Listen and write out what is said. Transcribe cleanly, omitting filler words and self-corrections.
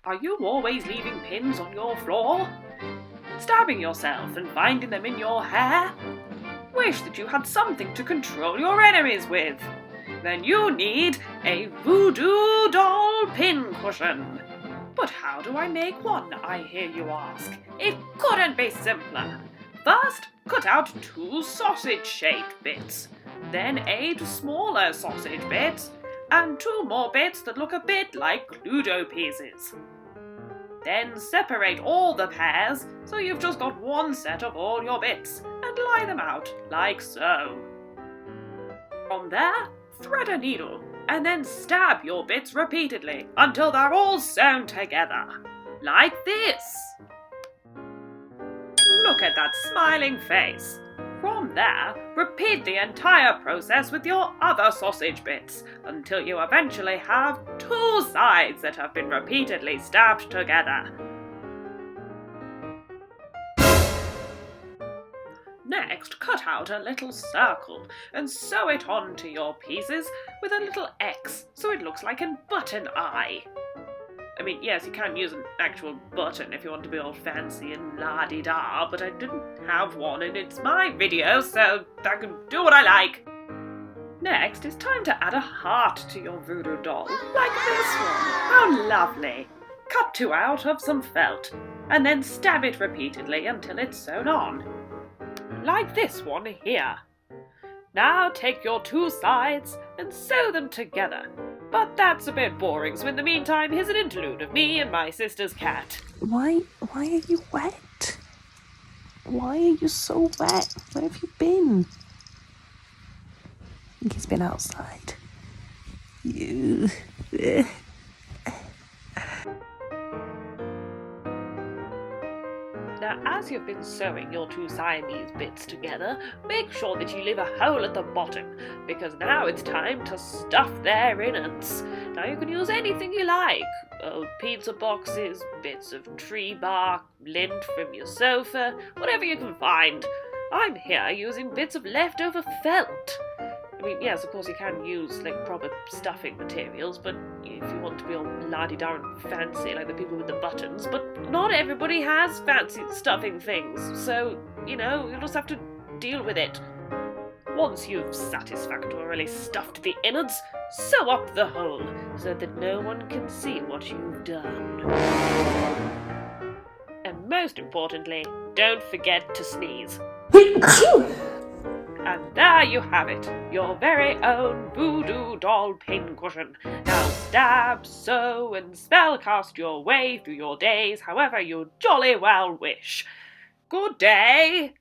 Are you always leaving pins on your floor? Stabbing yourself and finding them in your hair? Wish that you had something to control your enemies with? Then you need a Voodoo Doll Pin Cushion. But how do I make one, I hear you ask? It couldn't be simpler. First, cut out 2 sausage-shaped bits, then 8 smaller sausage bits, and 2 more bits that look a bit like Cluedo pieces. Then separate all the pairs so you've just got one set of all your bits, and lie them out like so. From there, thread a needle, and then stab your bits repeatedly until they're all sewn together, like this. Look at that smiling face. From there, repeat the entire process with your other sausage bits until you eventually have 2 sides that have been repeatedly stabbed together. Next, cut out a little circle and sew it onto your pieces with a little X so it looks like a button eye. I mean, yes, you can use an actual button if you want to be all fancy and la-di-da, but I didn't have one and it's my video, so I can do what I like. Next, it's time to add a heart to your voodoo doll, like this one. How lovely! Cut 2 out of some felt, and then stab it repeatedly until it's sewn on. Like this one here. Now take your 2 sides and sew them together. But that's a bit boring, so in the meantime, here's an interlude of me and my sister's cat. Why are you wet? Why are you so wet? Where have you been? I think he's been outside. You. Now, as you've been sewing your 2 Siamese bits together, make sure that you leave a hole at the bottom, because now it's time to stuff their innards. Now, you can use anything you like. Old pizza boxes, bits of tree bark, lint from your sofa, whatever you can find. I'm here using bits of leftover felt. I mean, yes, of course you can use, like, proper stuffing materials, but if you want to be all la-di-da and fancy like the people with the buttons, but not everybody has fancy stuffing things, so, you know, you'll just have to deal with it. Once you've satisfactorily stuffed the innards, sew up the hole so that no one can see what you've done. And most importantly, don't forget to sneeze. And there you have it, your very own Voodoo Doll Pin Cushion. Now stab, sew, and spellcast your way through your days however you jolly well wish. Good day!